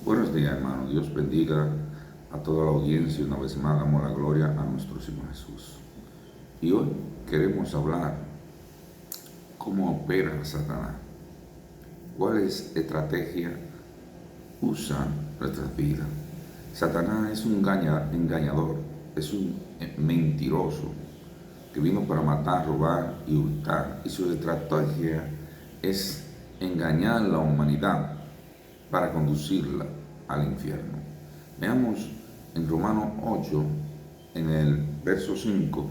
Buenos días, hermano. Dios bendiga a toda la audiencia. Una vez más damos la gloria a nuestro Señor Jesús. Y hoy queremos hablar cómo opera Satanás. ¿Cuáles estrategias usa nuestras vidas? Satanás es un engañador, es un mentiroso que vino para matar, robar y hurtar. Y su estrategia es engañar a la humanidad para conducirla al infierno. Veamos en Romanos 8, en el verso 5,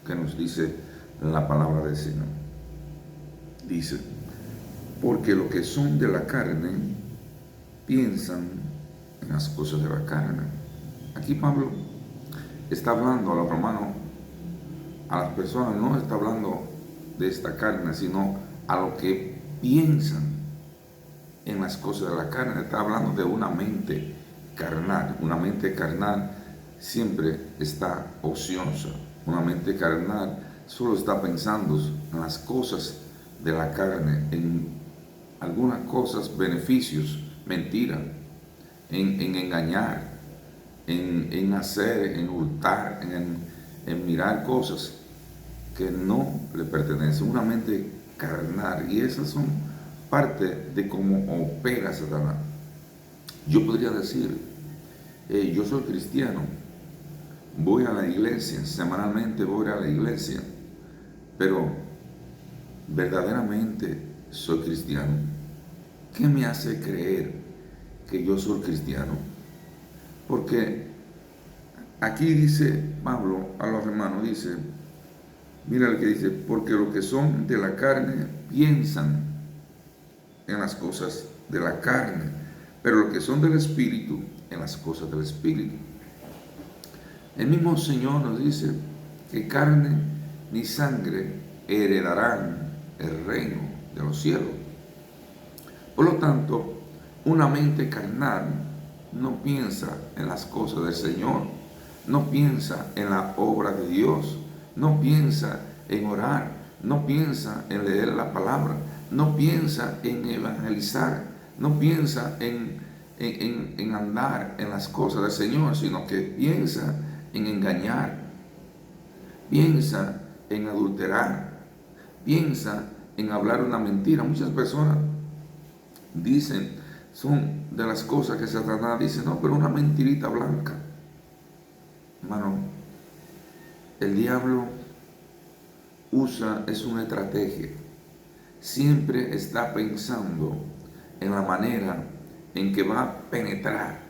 que nos dice la palabra del Señor. Dice, porque los que son de la carne piensan en las cosas de la carne. Aquí Pablo está hablando a los romanos, a las personas, no está hablando de esta carne, sino a los que piensan en las cosas de la carne. Está hablando de una mente carnal. Una mente carnal siempre está ociosa. Una mente carnal solo está pensando en las cosas de la carne, en algunas cosas, beneficios, mentira, en engañar, en hacer, en hurtar, en mirar cosas que no le pertenecen. Una mente carnal. Y esas son parte de cómo opera Satanás. Yo podría decir, yo soy cristiano, voy a la iglesia, semanalmente voy a la iglesia, pero verdaderamente soy cristiano. ¿Qué me hace creer que yo soy cristiano? Porque aquí dice Pablo a los hermanos, dice, mira lo que dice, porque los que son de la carne piensan en las cosas de la carne, pero los que son del Espíritu, en las cosas del Espíritu. El mismo Señor nos dice que carne ni sangre heredarán el reino de los cielos. Por lo tanto, una mente carnal no piensa en las cosas del Señor, no piensa en la obra de Dios, no piensa en orar, no piensa en leer la palabra, no piensa en evangelizar, no piensa en andar en las cosas del Señor, sino que piensa en engañar, piensa en adulterar, piensa en hablar una mentira. Muchas personas dicen, son de las cosas que Satanás dice, no, pero una mentirita blanca. Hermano, el diablo es una estrategia. Siempre está pensando en la manera en que va a penetrar,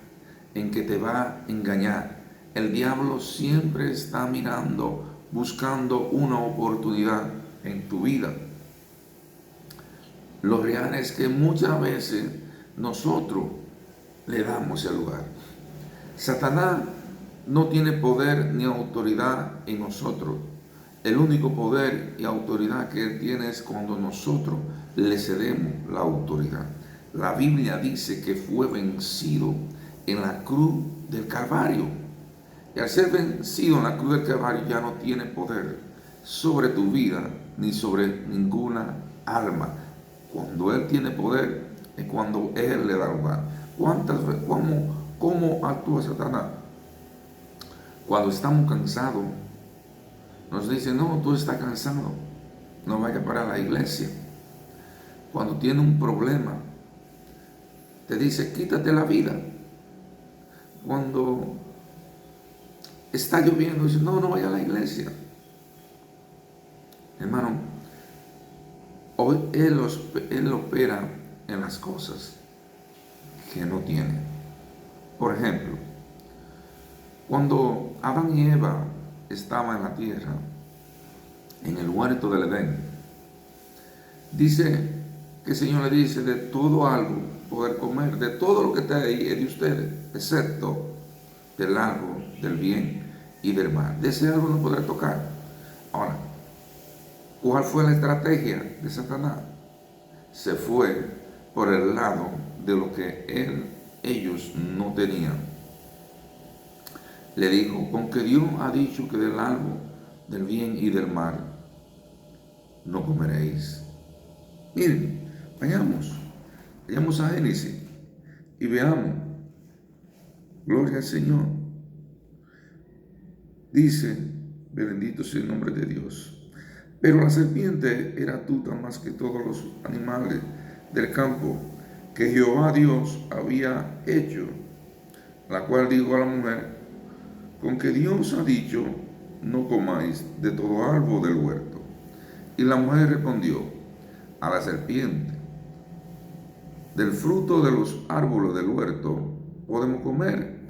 en que te va a engañar. El diablo siempre está mirando, buscando una oportunidad en tu vida. Lo real es que muchas veces nosotros le damos el lugar. Satanás no tiene poder ni autoridad en nosotros. El único poder y autoridad que él tiene es cuando nosotros le cedemos la autoridad. La Biblia dice que fue vencido en la cruz del Calvario. Y al ser vencido en la cruz del Calvario ya no tiene poder sobre tu vida ni sobre ninguna alma. Cuando él tiene poder es cuando él le da lugar. ¿Cómo actúa Satanás? Cuando estamos cansados, nos dice, no, tú estás cansado, no vayas para la iglesia. Cuando tiene un problema, te dice, quítate la vida. Cuando está lloviendo, dice, no vaya a la iglesia. Hermano, hoy él opera en las cosas que no tiene. Por ejemplo, cuando Adán y Eva estaban en la tierra, en el huerto del Edén, dice que el Señor le dice, de todo algo poder comer, de todo lo que está ahí es de ustedes, excepto del árbol del bien y del mal. De ese árbol no podrá tocar. Ahora, ¿cuál fue la estrategia de Satanás? Se fue por el lado de lo que ellos no tenían. Le dijo, con que Dios ha dicho que del árbol del bien y del mal no comeréis. Miren, vayamos a Génesis y veamos Gloria al Señor. Dice, bendito sea el nombre de Dios. Pero la serpiente era astuta más que todos los animales del campo que Jehová Dios había hecho, la cual dijo a la mujer: con que Dios ha dicho, no comáis de todo árbol del huerto. Y la mujer respondió a la serpiente: del fruto de los árboles del huerto podemos comer,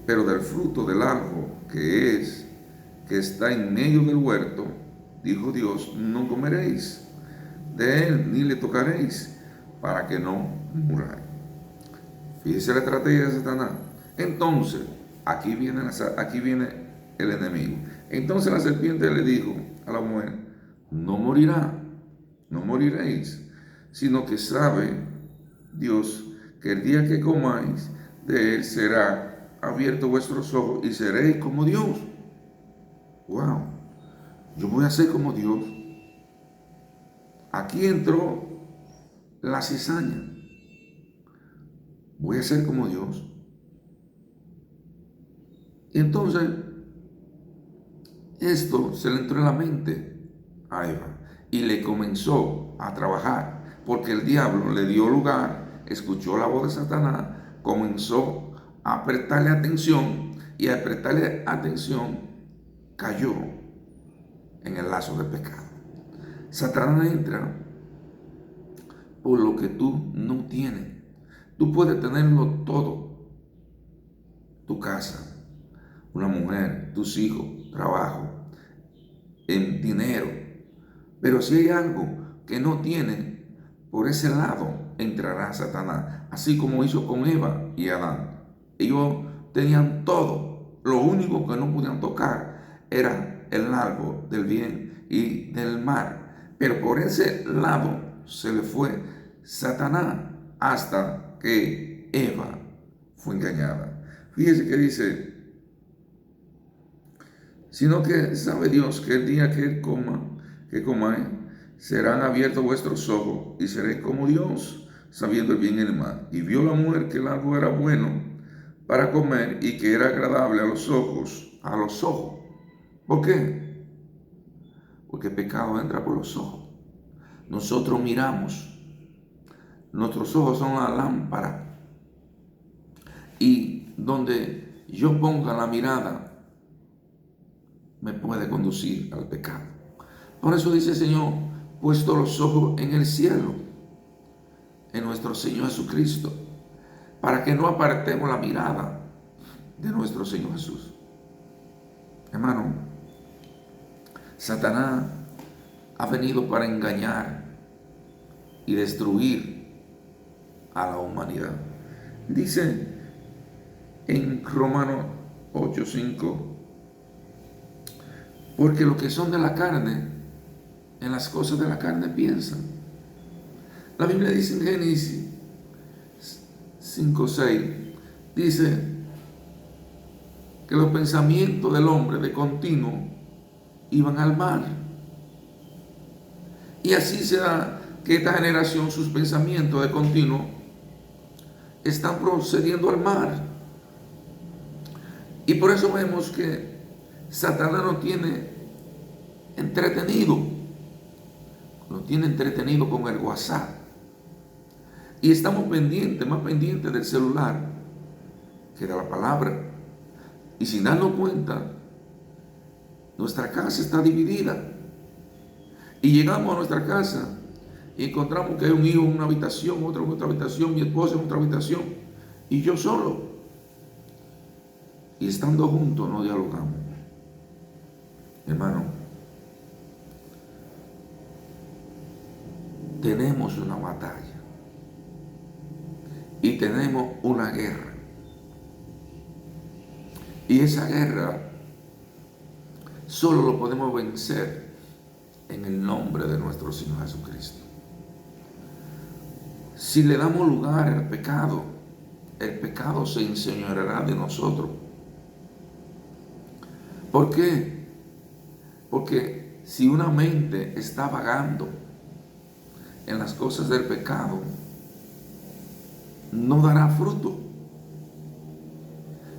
pero del fruto del árbol que está en medio del huerto, dijo Dios, no comeréis de él ni le tocaréis, para que no muráis. Fíjese la estrategia de Satanás. Entonces, aquí viene el enemigo. Entonces la serpiente le dijo a la mujer: no morirá, no moriréis, sino que sabe Dios que el día que comáis de él será abierto vuestros ojos y seréis como Dios. Wow, yo voy a ser como Dios. Aquí entró la cizaña. Voy a ser como Dios. Y entonces, esto se le entró en la mente a Eva y le comenzó a trabajar, porque el diablo le dio lugar, escuchó la voz de Satanás, comenzó a prestarle atención y al prestarle atención cayó en el lazo del pecado. Satanás entra por lo que tú no tienes. Tú puedes tenerlo todo: tu casa, una mujer, tus hijos, trabajo, en dinero. Pero si hay algo que no tiene, por ese lado entrará Satanás, así como hizo con Eva y Adán. Ellos tenían todo, lo único que no podían tocar era el árbol del bien y del mal. Pero por ese lado se le fue Satanás hasta que Eva fue engañada. Fíjese que dice: sino que sabe Dios que el día que comáis, serán abiertos vuestros ojos y seréis como Dios, sabiendo el bien y el mal. Y vio la mujer que el árbol era bueno para comer y que era agradable a los ojos, ¿Por qué? Porque el pecado entra por los ojos. Nosotros miramos, nuestros ojos son la lámpara, y donde yo ponga la mirada me puede conducir al pecado. Por eso dice el Señor: puesto los ojos en el cielo, en nuestro Señor Jesucristo, para que no apartemos la mirada de nuestro Señor Jesús. Hermano, Satanás ha venido para engañar y destruir a la humanidad. Dice en Romanos 8:5: porque los que son de la carne, en las cosas de la carne piensan. La Biblia dice en Génesis 5:6, dice que los pensamientos del hombre de continuo iban al mal. Y así se da que esta generación, sus pensamientos de continuo están procediendo al mal. Y por eso vemos que Satanás nos tiene entretenido con el WhatsApp. Y estamos más pendientes del celular que de la palabra. Y sin darnos cuenta, nuestra casa está dividida. Y llegamos a nuestra casa y encontramos que hay un hijo en una habitación, otro en otra habitación, mi esposa en otra habitación y yo solo. Y estando juntos no dialogamos. Hermano, tenemos una batalla y tenemos una guerra. Y esa guerra solo lo podemos vencer en el nombre de nuestro Señor Jesucristo. Si le damos lugar al pecado, el pecado se enseñoreará de nosotros. ¿Por qué? Porque si una mente está vagando en las cosas del pecado, no dará fruto.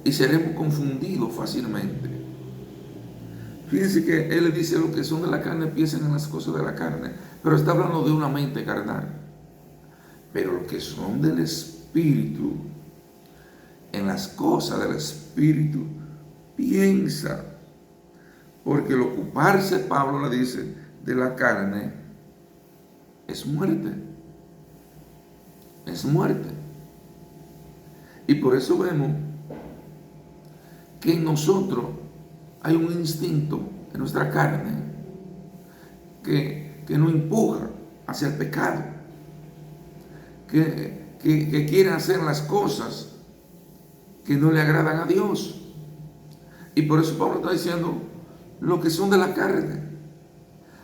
y seremos confundidos fácilmente. Fíjense que Él le dice: los que son de la carne piensan en las cosas de la carne, pero está hablando de una mente carnal. Pero los que son del Espíritu, en las cosas del Espíritu piensa. Porque el ocuparse, Pablo le dice, de la carne es muerte. Es muerte. Y por eso vemos que en nosotros hay un instinto en nuestra carne que nos empuja hacia el pecado, que quiere hacer las cosas que no le agradan a Dios. Y por eso Pablo está diciendo lo que son de la carne,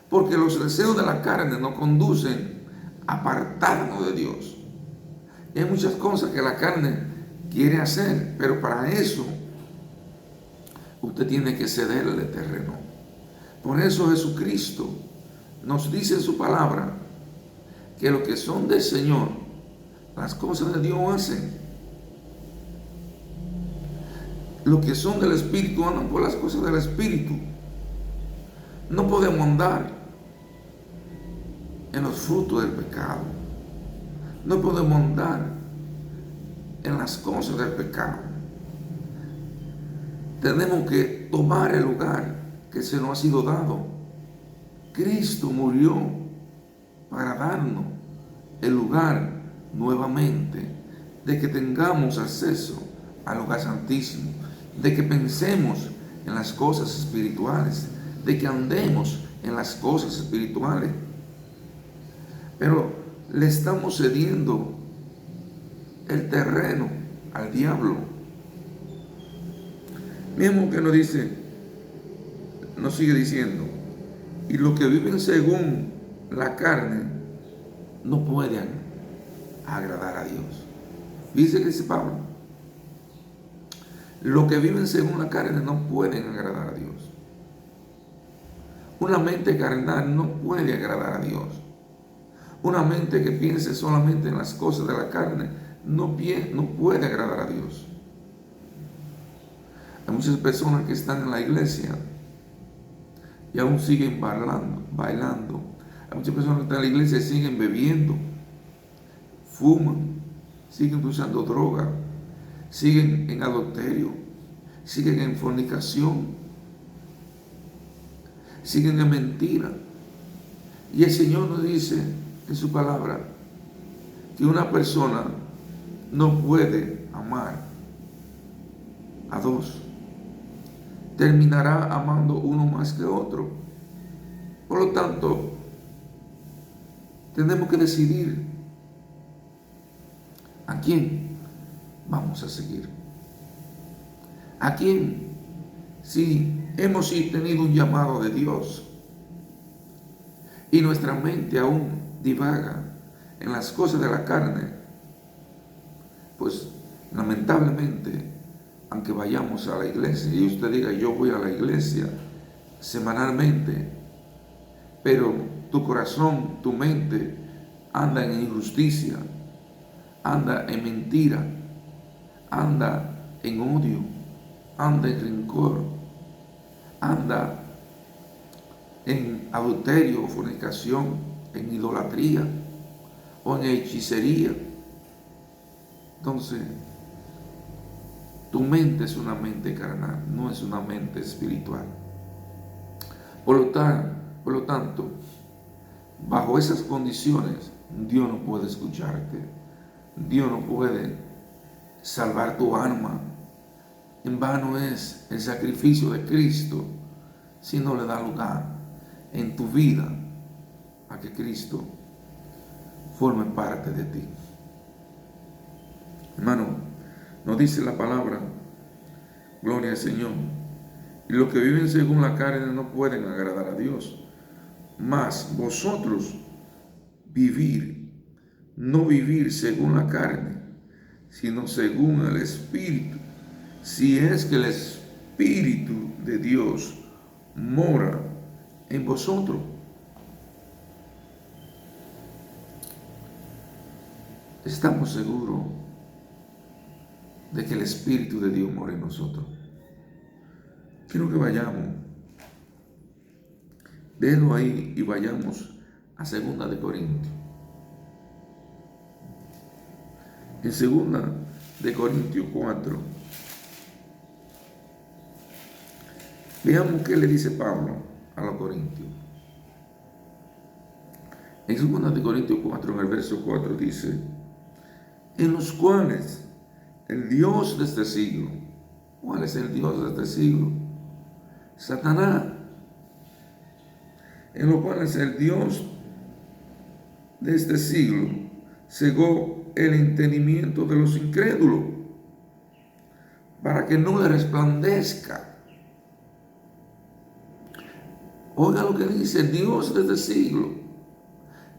porque los deseos de la carne nos conducen a apartarnos de Dios. Y hay muchas cosas que la carne quiere hacer, pero para eso usted tiene que cederle terreno. Por eso Jesucristo nos dice en su palabra que los que son del Señor, las cosas de Dios hacen. Los que son del Espíritu andan por las cosas del Espíritu. No podemos andar en los frutos del pecado. No podemos andar en las cosas del pecado. Tenemos que tomar el lugar que se nos ha sido dado. Cristo murió para darnos el lugar nuevamente, de que tengamos acceso al lugar santísimo, de que pensemos en las cosas espirituales, de que andemos en las cosas espirituales. Pero le estamos cediendo el terreno al diablo. Mismo que nos dice, nos sigue diciendo, y los que viven según la carne no pueden agradar a Dios. Dice que dice Pablo, los que viven según la carne no pueden agradar a Dios. Una mente carnal no puede agradar a Dios. Una mente que piense solamente en las cosas de la carne no puede agradar a Dios. Hay muchas personas que están en la iglesia y aún siguen bailando. Hay muchas personas que están en la iglesia y siguen bebiendo, fuman, siguen usando droga, siguen en adulterio, siguen en fornicación, siguen en mentira. Y el Señor nos dice en su palabra que una persona no puede amar a dos. Terminará amando uno más que otro. Por lo tanto, tenemos que decidir a quién vamos a seguir. A quién, si hemos tenido un llamado de Dios y nuestra mente aún divaga en las cosas de la carne, pues lamentablemente, aunque vayamos a la iglesia y usted diga yo voy a la iglesia semanalmente, pero tu corazón, tu mente anda en injusticia, anda en mentira, anda en odio, anda en rencor, anda en adulterio o fornicación, en idolatría o en hechicería. Entonces, tu mente es una mente carnal, no es una mente espiritual. Por lo tanto, bajo esas condiciones, Dios no puede escucharte. Dios no puede salvar tu alma. En vano es el sacrificio de Cristo si no le da lugar en tu vida a que Cristo forme parte de ti. Hermano, nos dice la palabra, gloria al Señor, y los que viven según la carne no pueden agradar a Dios. Mas vosotros no vivir según la carne, sino según el Espíritu, si es que el Espíritu de Dios mora en vosotros. Estamos seguros de que el Espíritu de Dios mora en nosotros. Quiero que vayamos, déjenlo ahí y vayamos a 2 de Corintios. En 2 de Corintios 4, veamos qué le dice Pablo a los corintios. En 2 de Corintios 4, en el verso 4 dice: en los cuales el Dios de este siglo, ¿cuál es el Dios de este siglo? Satanás. En los cuales el Dios de este siglo cegó el entendimiento de los incrédulos, para que no le resplandezca. Oiga lo que dice: el Dios de este siglo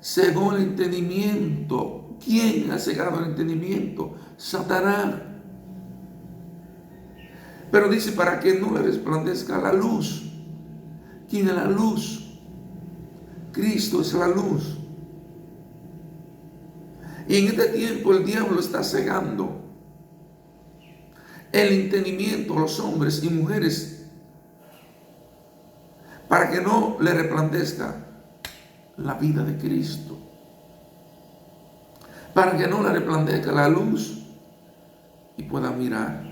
cegó el entendimiento. ¿Quién ha cegado el entendimiento? Satanás. Pero dice, para que no le resplandezca la luz. ¿Quién es la luz? Cristo es la luz. Y en este tiempo el diablo está cegando el entendimiento a los hombres y mujeres para que no le resplandezca la vida de Cristo, para que no le resplandezca la luz y pueda mirar.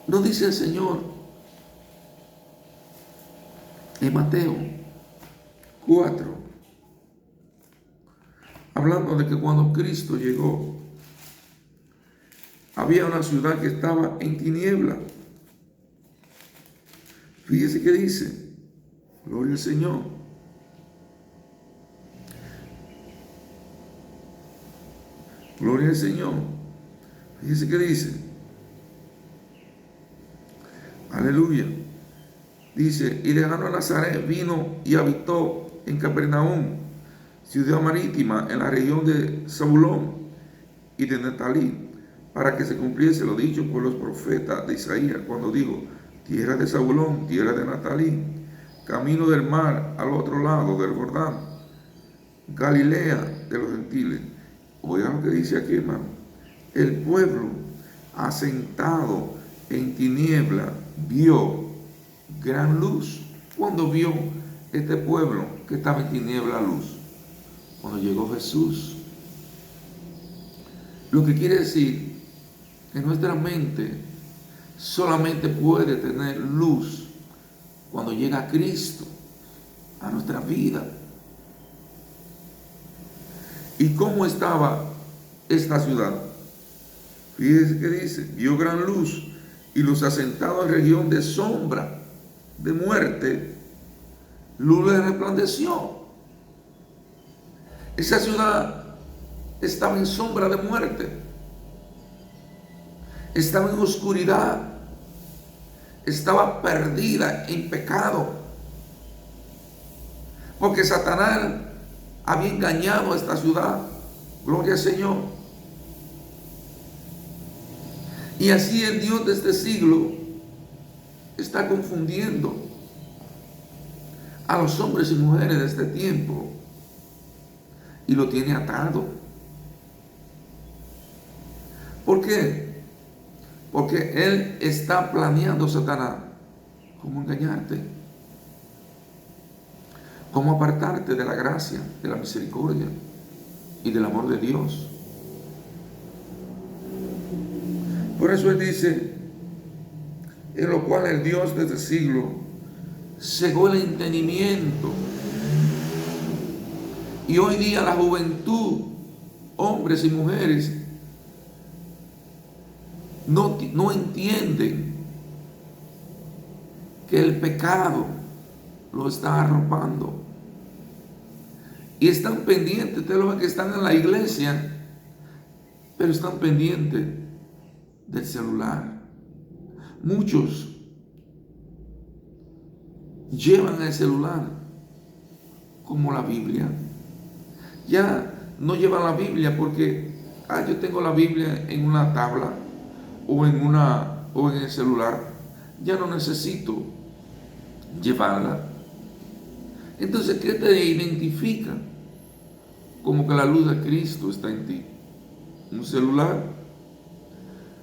¿No dice el Señor en Mateo 4, hablando de que cuando Cristo llegó, había una ciudad que estaba en tiniebla? Fíjese que dice, gloria al Señor. Gloria al Señor. Fíjese que dice, aleluya. Dice, y dejando a Nazaret, vino y habitó en Capernaum, ciudad marítima, en la región de Zabulón y de Neftalí, para que se cumpliese lo dicho por los profetas de Isaías, cuando dijo: tierra de Zabulón, tierra de Neftalí, camino del mar al otro lado del Jordán, Galilea de los gentiles. Oigan lo que dice aquí, hermano: el pueblo asentado en tiniebla vio gran luz. ¿Cuándo vio este pueblo que estaba en tiniebla luz? Cuando llegó Jesús. Lo que quiere decir que nuestra mente solamente puede tener luz cuando llega Cristo a nuestra vida. ¿Y cómo estaba esta ciudad? Fíjese que dice: vio gran luz, y los asentados en región de sombra, de muerte, luz le resplandeció. Esa ciudad estaba en sombra de muerte, estaba en oscuridad, estaba perdida en pecado, porque Satanás había engañado a esta ciudad. Gloria al Señor. Y así el Dios de este siglo está confundiendo a los hombres y mujeres de este tiempo y lo tiene atado. ¿Por qué? Porque él está planeando, Satanás, cómo engañarte, cómo apartarte de la gracia, de la misericordia y del amor de Dios. Por eso él dice: en lo cual el Dios de este siglo cegó el entendimiento. Y hoy día la juventud, hombres y mujeres, no entienden que el pecado lo está arropando. Y están pendientes, ustedes lo ven que están en la iglesia, pero están pendientes del celular. Muchos llevan el celular como la Biblia. Ya no llevan la Biblia porque yo tengo la Biblia en una tabla o en el celular. Ya no necesito llevarla. Entonces, ¿qué te identifica? Como que la luz de Cristo está en ti. un celular.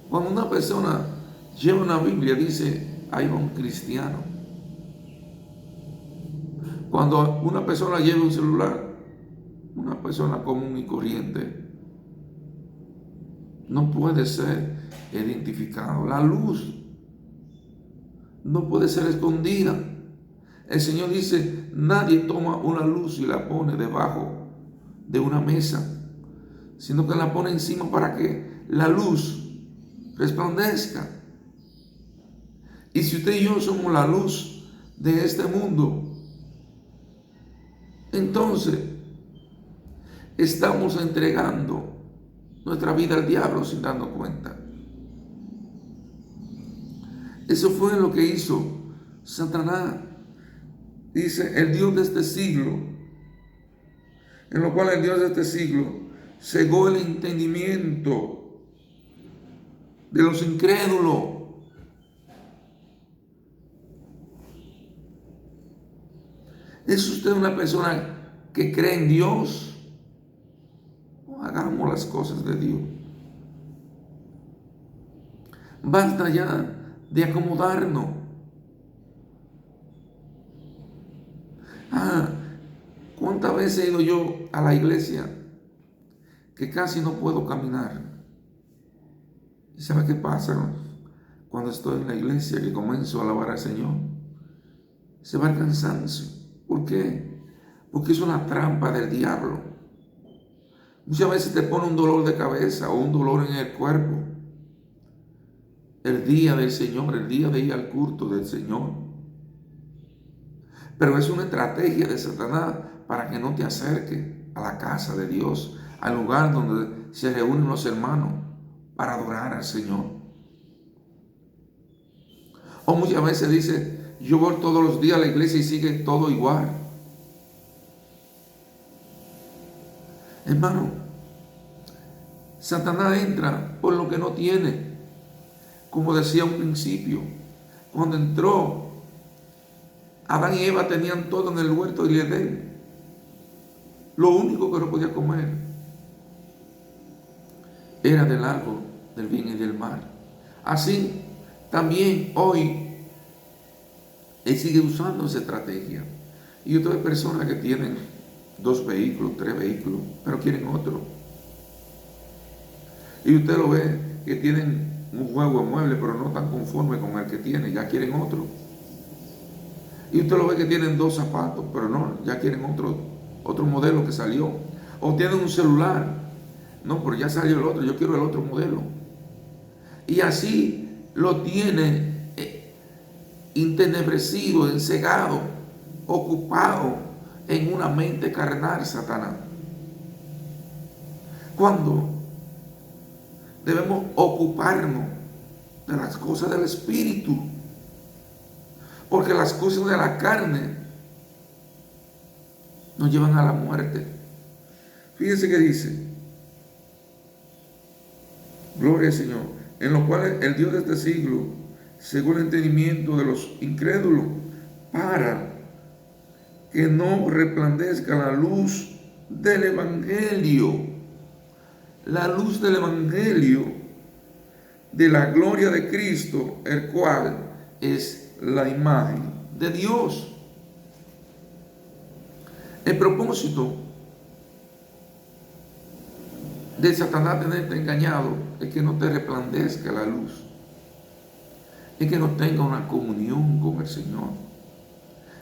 Cuando una persona lleva una Biblia, dice, ahí va un cristiano. Cuando una persona lleva un celular, una persona común y corriente, no puede ser identificado. La luz no puede ser escondida. El Señor dice, nadie toma una luz y la pone debajo de una mesa, sino que la pone encima para que la luz resplandezca. Y si usted y yo somos la luz de este mundo, entonces estamos entregando nuestra vida al diablo sin darnos cuenta. Eso fue lo que hizo Satanás. Dice, el Dios de este siglo, en lo cual el Dios de este siglo cegó el entendimiento de los incrédulos. ¿Es usted una persona que cree en Dios? No hagamos las cosas de Dios. Basta ya de acomodarnos. ¿Cuántas veces he ido yo a la iglesia que casi no puedo caminar? ¿Y sabe qué pasa cuando estoy en la iglesia, que comienzo a alabar al Señor? Se va el cansancio. ¿Por qué? Porque es una trampa del diablo. Muchas veces te pone un dolor de cabeza o un dolor en el cuerpo. El día del Señor, el día de ir al culto del Señor. Pero es una estrategia de Satanás para que no te acerques a la casa de Dios, al lugar donde se reúnen los hermanos para adorar al Señor. O muchas veces dice, yo voy todos los días a la iglesia y sigue todo igual. Hermano, Satanás entra por lo que no tiene. Como decía un principio, cuando entró, Adán y Eva tenían todo en el huerto de Edén. Lo único que no podía comer era del árbol del bien y del mal. Así, también hoy, él sigue usando esa estrategia. Y otras personas que tienen 2 vehículos, 3 vehículos, pero quieren otro. Y usted lo ve que tienen un juego de muebles, pero no están conformes con el que tiene, ya quieren otro. Y usted lo ve que tienen 2 zapatos, pero no, ya quieren otro modelo que salió. O tienen un celular, no, pero ya salió el otro, yo quiero el otro modelo. Y así lo tiene entenebrecido, encegado, ocupado en una mente carnal, Satanás. Cuando debemos ocuparnos de las cosas del Espíritu, porque las cosas de la carne nos llevan a la muerte. Fíjense que dice, gloria al Señor, en lo cual el Dios de este siglo cegó el entendimiento de los incrédulos para que no resplandezca la luz del Evangelio. La luz del Evangelio de la gloria de Cristo, el cual es la imagen de Dios. El propósito de Satanás tenerte engañado es que no te resplandezca la luz, es que no tenga una comunión con el Señor,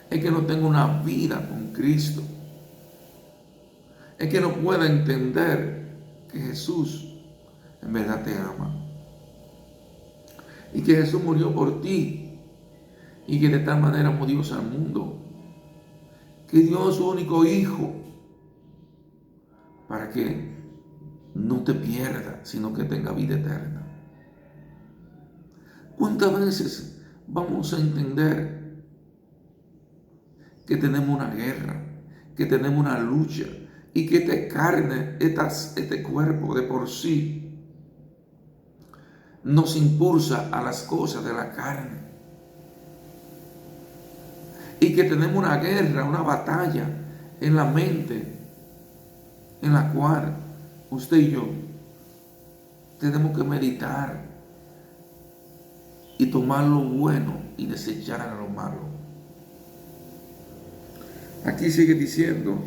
es que no tenga una vida con Cristo, es que no pueda entender que Jesús en verdad te ama y que Jesús murió por ti y que de tal manera amó Dios al mundo que dio a su único hijo para que no te pierda, sino que tenga vida eterna. ¿Cuántas veces vamos a entender que tenemos una guerra, que tenemos una lucha y que esta carne, este cuerpo de por sí nos impulsa a las cosas de la carne? Y que tenemos una guerra, una batalla en la mente, en la cual usted y yo tenemos que meditar y tomar lo bueno y desechar lo malo. Aquí sigue diciendo,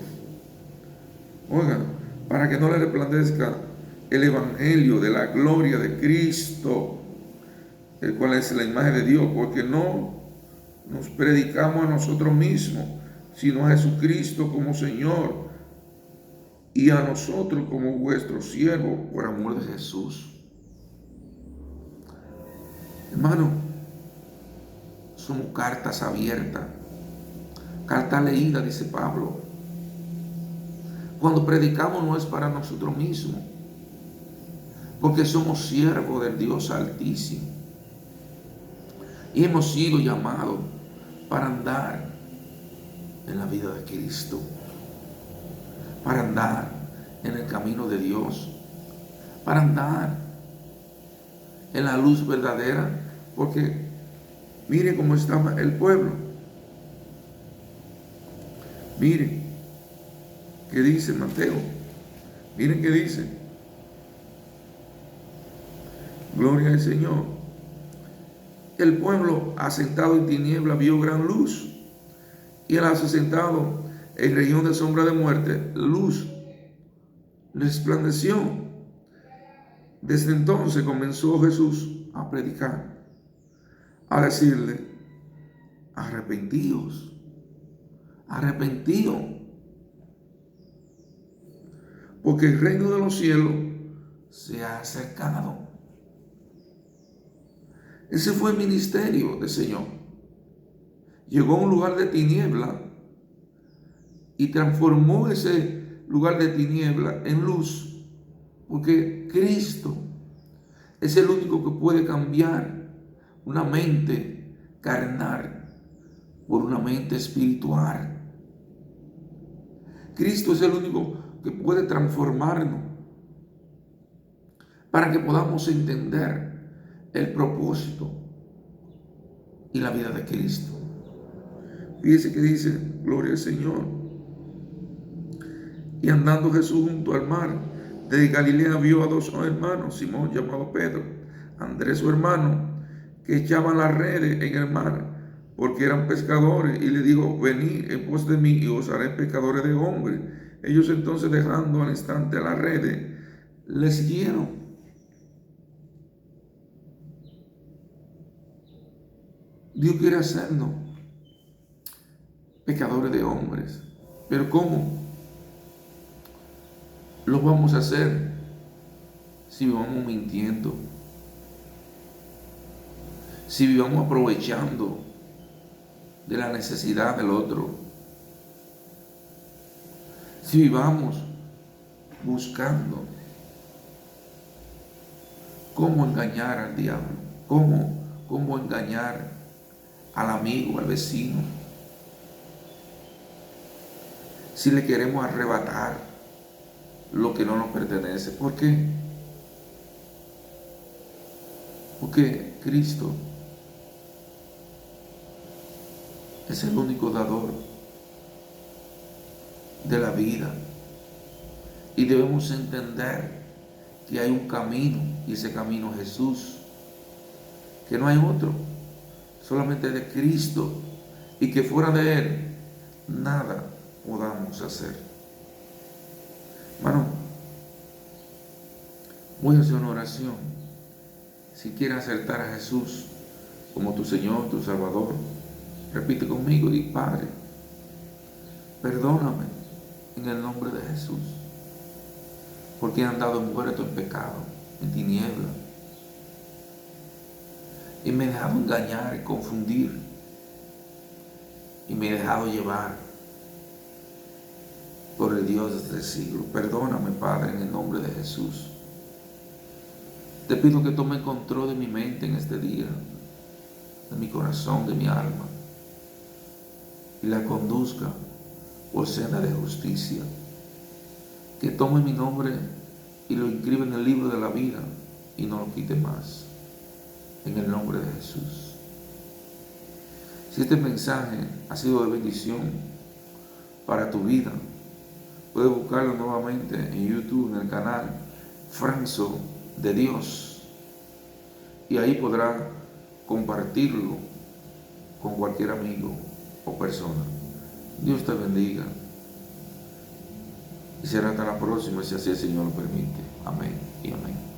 oigan, para que no le resplandezca el evangelio de la gloria de Cristo, el cual es la imagen de Dios, porque no nos predicamos a nosotros mismos, sino a Jesucristo como Señor y a nosotros como vuestros siervos por amor de Jesús. Hermano, somos cartas abiertas, carta leída, dice Pablo. Cuando predicamos no es para nosotros mismos, porque somos siervos del Dios Altísimo y hemos sido llamados para andar en la vida de Cristo, para andar en el camino de Dios, para andar en la luz verdadera, porque mire cómo estaba el pueblo. Miren qué dice Mateo, miren qué dice, gloria al Señor. El pueblo asentado en tiniebla vio gran luz, y el asentado en región de sombra de muerte, luz resplandeció. Desde entonces comenzó Jesús a predicar, a decirle, arrepentíos, arrepentíos, porque el reino de los cielos se ha acercado. Ese fue el ministerio del Señor. Llegó a un lugar de tiniebla y transformó ese lugar de tiniebla en luz, porque Cristo es el único que puede cambiar una mente carnal por una mente espiritual. Cristo es el único que puede transformarnos para que podamos entender el propósito y la vida de Cristo. Fíjese que dice, gloria al Señor. Y andando Jesús junto al mar de Galilea, vio a dos hermanos, Simón llamado Pedro, Andrés su hermano, que echaban las redes en el mar, porque eran pescadores, y le dijo, venid en pos de mí y os haré pescadores de hombres. Ellos entonces, dejando al instante las redes, le siguieron. Dios quiere hacernos pecadores de hombres. Pero ¿cómo lo vamos a hacer si vivamos mintiendo? Si vivamos aprovechando de la necesidad del otro. Si vivamos buscando cómo engañar al diablo, cómo engañar al amigo, al vecino. Si le queremos arrebatar lo que no nos pertenece. ¿Por qué? Porque Cristo es el único dador de la vida. Y debemos entender que hay un camino, y ese camino es Jesús, que no hay otro, solamente de Cristo, y que fuera de Él nada podamos hacer. Hermano, voy a hacer una oración. Si quieres aceptar a Jesús como tu Señor, tu Salvador, repite conmigo y Padre, perdóname en el nombre de Jesús, porque he andado envuelto en pecado, en tiniebla, y me he dejado engañar y confundir, y me he dejado llevar por el Dios de este siglo. Perdóname, Padre, en el nombre de Jesús. Te pido que tome control de mi mente en este día, de mi corazón, de mi alma, y la conduzca por senda de justicia. Que tome mi nombre y lo inscriba en el libro de la vida y no lo quite más. En el nombre de Jesús. Si este mensaje ha sido de bendición para tu vida, puedes buscarlo nuevamente en YouTube, en el canal Franzo de Dios, y ahí podrá compartirlo con cualquier amigo o persona. Dios te bendiga y será hasta la próxima, si así el Señor lo permite. Amén y amén.